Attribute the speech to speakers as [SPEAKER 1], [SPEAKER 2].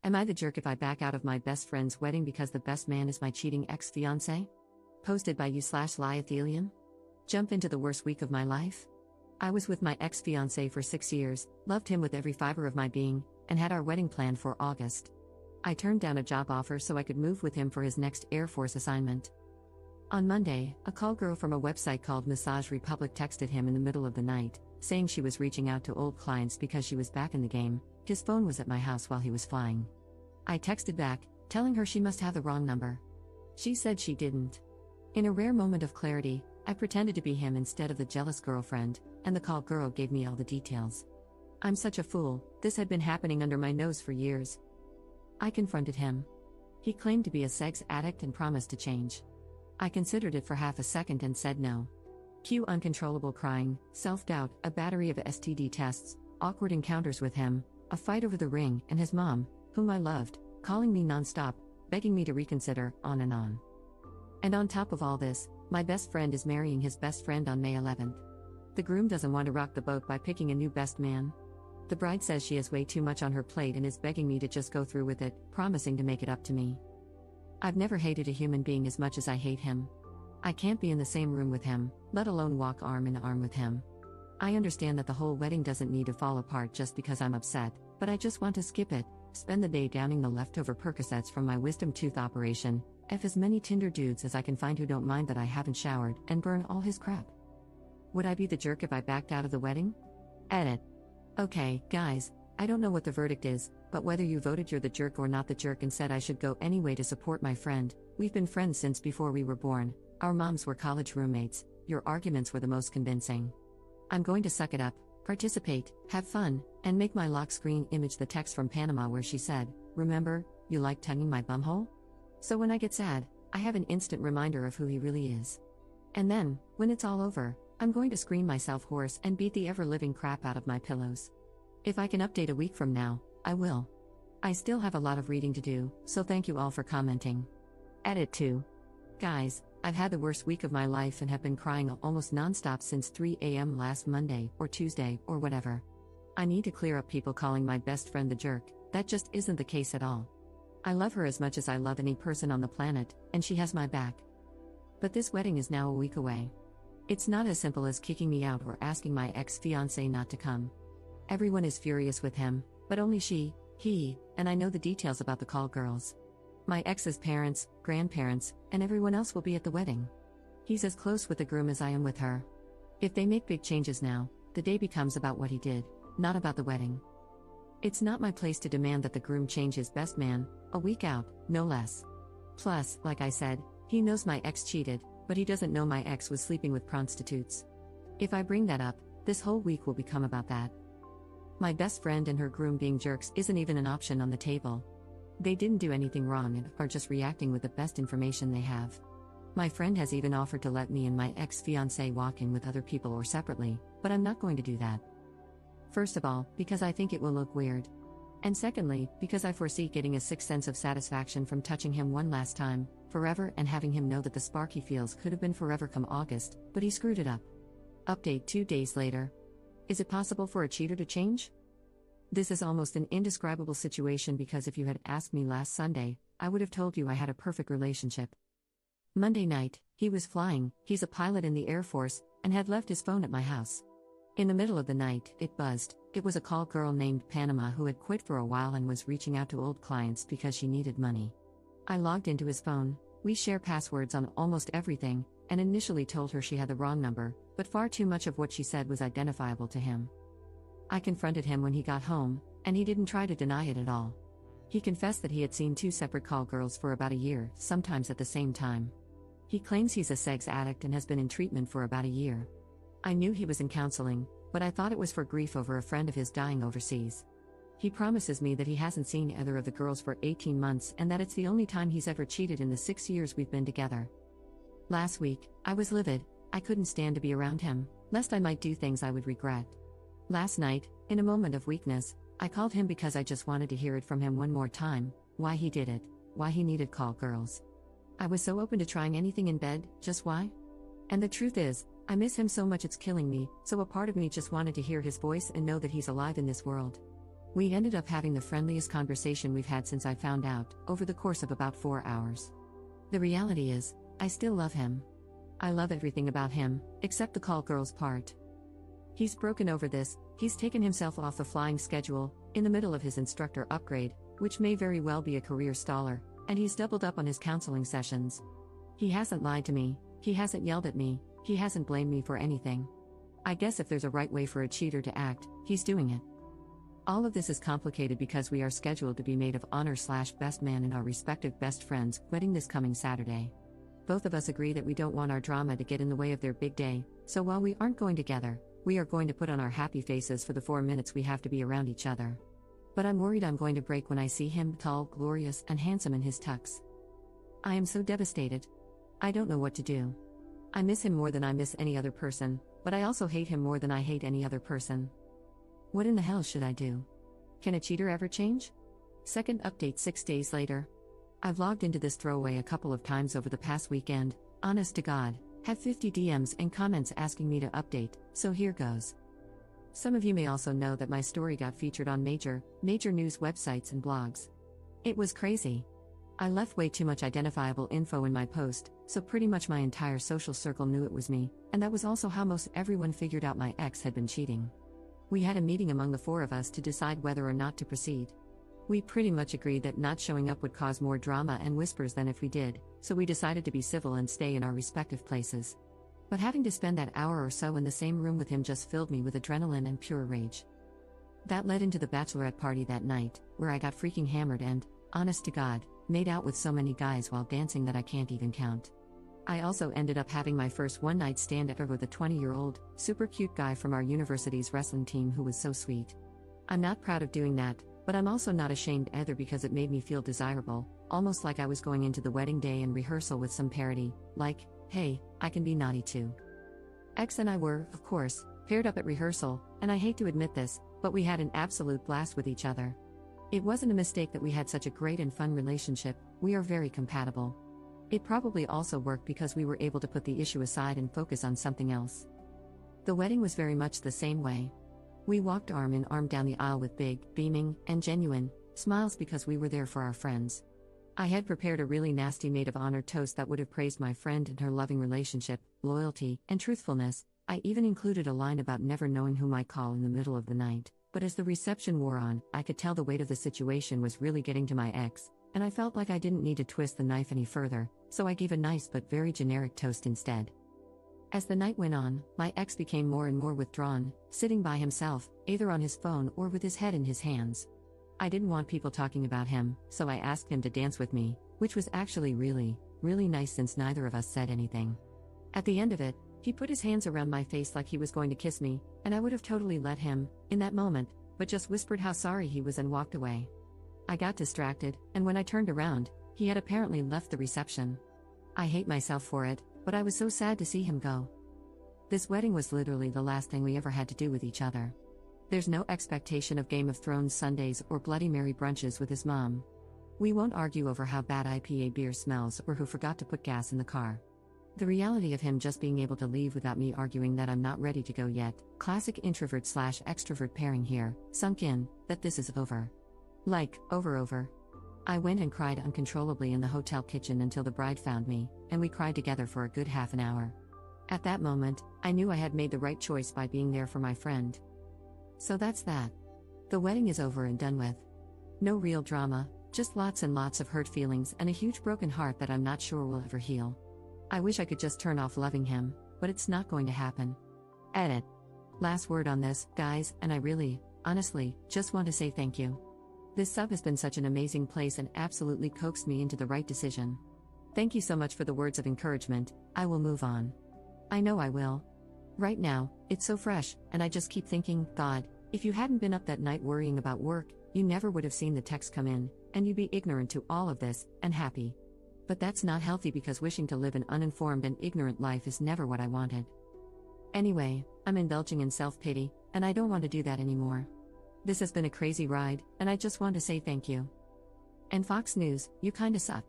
[SPEAKER 1] Am I the jerk if I back out of my best friend's wedding because the best man is my cheating ex-fiancé? Posted by you/Liathelium. Jump into the worst week of my life? I was with my ex-fiancé for 6 years, loved him with every fiber of my being, and had our wedding planned for August. I turned down a job offer so I could move with him for his next Air Force assignment. On Monday, a call girl from a website called Massage Republic texted him in the middle of the night, saying she was reaching out to old clients because she was back in the game. His phone was at my house while he was flying. I texted back, telling her she must have the wrong number. She said she didn't. In a rare moment of clarity, I pretended to be him instead of the jealous girlfriend, and the call girl gave me all the details. I'm such a fool, this had been happening under my nose for years. I confronted him. He claimed to be a sex addict and promised to change. I considered it for half a second and said no. Cue uncontrollable crying, self-doubt, a battery of STD tests, awkward encounters with him, a fight over the ring, and his mom, whom I loved, calling me non-stop, begging me to reconsider, on and on. And on top of all this, my best friend is marrying his best friend on May 11th. The groom doesn't want to rock the boat by picking a new best man. The bride says she has way too much on her plate and is begging me to just go through with it, promising to make it up to me. I've never hated a human being as much as I hate him. I can't be in the same room with him, let alone walk arm in arm with him. I understand that the whole wedding doesn't need to fall apart just because I'm upset, but I just want to skip it, spend the day downing the leftover Percocets from my wisdom tooth operation, F as many Tinder dudes as I can find who don't mind that I haven't showered, and burn all his crap. Would I be the jerk if I backed out of the wedding? Edit. Okay, guys, I don't know what the verdict is, but whether you voted you're the jerk or not the jerk and said I should go anyway to support my friend, we've been friends since before we were born, our moms were college roommates, your arguments were the most convincing. I'm going to suck it up, participate, have fun, and make my lock screen image the text from Panama where she said, "Remember, you like tonguing my bumhole?" So when I get sad, I have an instant reminder of who he really is. And then, when it's all over, I'm going to scream myself hoarse and beat the ever-living crap out of my pillows. If I can update a week from now, I will. I still have a lot of reading to do, so thank you all for commenting. Edit 2. Guys, I've had the worst week of my life and have been crying almost non-stop since 3 a.m. last Monday, or Tuesday, or whatever. I need to clear up people calling my best friend the jerk, that just isn't the case at all. I love her as much as I love any person on the planet, and she has my back. But this wedding is now a week away. It's not as simple as kicking me out or asking my ex-fiancé not to come. Everyone is furious with him, but only she, he, and I know the details about the call girls. My ex's parents, grandparents, and everyone else will be at the wedding. He's as close with the groom as I am with her. If they make big changes now, the day becomes about what he did, not about the wedding. It's not my place to demand that the groom change his best man, a week out, no less. Plus, like I said, he knows my ex cheated, but he doesn't know my ex was sleeping with prostitutes. If I bring that up, this whole week will become about that. My best friend and her groom being jerks isn't even an option on the table. They didn't do anything wrong and are just reacting with the best information they have. My friend has even offered to let me and my ex-fiancé walk in with other people or separately, but I'm not going to do that. First of all, because I think it will look weird. And secondly, because I foresee getting a sixth sense of satisfaction from touching him one last time, forever, and having him know that the spark he feels could have been forever come August, but he screwed it up. Update 2 days later. Is it possible for a cheater to change? This is almost an indescribable situation because if you had asked me last Sunday, I would have told you I had a perfect relationship. Monday night, he was flying, he's a pilot in the Air Force, and had left his phone at my house. In the middle of the night, it buzzed. It was a call girl named Panama who had quit for a while and was reaching out to old clients because she needed money. I logged into his phone, we share passwords on almost everything, and initially told her she had the wrong number, but far too much of what she said was identifiable to him. I confronted him when he got home, and he didn't try to deny it at all. He confessed that he had seen 2 separate call girls for about a year, sometimes at the same time. He claims he's a sex addict and has been in treatment for about a year. I knew he was in counseling, but I thought it was for grief over a friend of his dying overseas. He promises me that he hasn't seen either of the girls for 18 months and that it's the only time he's ever cheated in the 6 years we've been together. Last week, I was livid. I couldn't stand to be around him, lest I might do things I would regret. Last night, in a moment of weakness, I called him because I just wanted to hear it from him one more time, why he did it, why he needed call girls. I was so open to trying anything in bed, just why? And the truth is, I miss him so much it's killing me, so a part of me just wanted to hear his voice and know that he's alive in this world. We ended up having the friendliest conversation we've had since I found out, over the course of about 4 hours. The reality is, I still love him. I love everything about him, except the call girls part. He's broken over this, he's taken himself off the flying schedule, in the middle of his instructor upgrade, which may very well be a career staller, and he's doubled up on his counseling sessions. He hasn't lied to me, he hasn't yelled at me, he hasn't blamed me for anything. I guess if there's a right way for a cheater to act, he's doing it. All of this is complicated because we are scheduled to be maid of honor/best man in our respective best friends' wedding this coming Saturday. Both of us agree that we don't want our drama to get in the way of their big day, so while we aren't going together, we are going to put on our happy faces for the 4 minutes we have to be around each other. But I'm worried I'm going to break when I see him tall, glorious, and handsome in his tux. I am so devastated. I don't know what to do. I miss him more than I miss any other person, but I also hate him more than I hate any other person. What in the hell should I do? Can a cheater ever change? Second update 6 days later. I've logged into this throwaway a couple of times over the past weekend, honest to God, have 50 DMs and comments asking me to update, so here goes. Some of you may also know that my story got featured on major news websites and blogs. It was crazy. I left way too much identifiable info in my post, so pretty much my entire social circle knew it was me, and that was also how most everyone figured out my ex had been cheating. We had a meeting among the 4 of us to decide whether or not to proceed. We pretty much agreed that not showing up would cause more drama and whispers than if we did, so we decided to be civil and stay in our respective places. But having to spend that hour or so in the same room with him just filled me with adrenaline and pure rage. That led into the bachelorette party that night, where I got freaking hammered and, honest to God, made out with so many guys while dancing that I can't even count. I also ended up having my first one-night stand ever with a 20-year-old, super cute guy from our university's wrestling team who was so sweet. I'm not proud of doing that, but I'm also not ashamed either because it made me feel desirable, almost like I was going into the wedding day and rehearsal with some parody, like, hey, I can be naughty too. X and I were, of course, paired up at rehearsal, and I hate to admit this, but we had an absolute blast with each other. It wasn't a mistake that we had such a great and fun relationship, we are very compatible. It probably also worked because we were able to put the issue aside and focus on something else. The wedding was very much the same way. We walked arm in arm down the aisle with big, beaming, and genuine smiles because we were there for our friends. I had prepared a really nasty maid of honor toast that would have praised my friend and her loving relationship, loyalty, and truthfulness. I even included a line about never knowing who might call in the middle of the night, but as the reception wore on, I could tell the weight of the situation was really getting to my ex, and I felt like I didn't need to twist the knife any further, so I gave a nice but very generic toast instead. As the night went on, my ex became more and more withdrawn, sitting by himself, either on his phone or with his head in his hands. I didn't want people talking about him, so I asked him to dance with me, which was actually really nice since neither of us said anything. At the end of it, he put his hands around my face like he was going to kiss me, and I would have totally let him, in that moment, but just whispered how sorry he was and walked away. I got distracted, and when I turned around, he had apparently left the reception. I hate myself for it, but I was so sad to see him go. This wedding was literally the last thing we ever had to do with each other. There's no expectation of Game of Thrones Sundays or Bloody Mary brunches with his mom. We won't argue over how bad IPA beer smells or who forgot to put gas in the car. The reality of him just being able to leave without me arguing that I'm not ready to go yet, classic introvert/extrovert pairing here, sunk in, that this is over. Like, over. I went and cried uncontrollably in the hotel kitchen until the bride found me, and we cried together for a good half an hour. At that moment, I knew I had made the right choice by being there for my friend. So that's that. The wedding is over and done with. No real drama, just lots and lots of hurt feelings and a huge broken heart that I'm not sure will ever heal. I wish I could just turn off loving him, but it's not going to happen. Edit. Last word on this, guys, and I really, honestly, just want to say thank you. This sub has been such an amazing place and absolutely coaxed me into the right decision. Thank you so much for the words of encouragement. I will move on. I know I will. Right now, it's so fresh, and I just keep thinking, God, if you hadn't been up that night worrying about work, you never would have seen the text come in, and you'd be ignorant to all of this, and happy. But that's not healthy because wishing to live an uninformed and ignorant life is never what I wanted. Anyway, I'm indulging in self-pity, and I don't want to do that anymore. This has been a crazy ride, and I just want to say thank you. And Fox News, you kinda suck.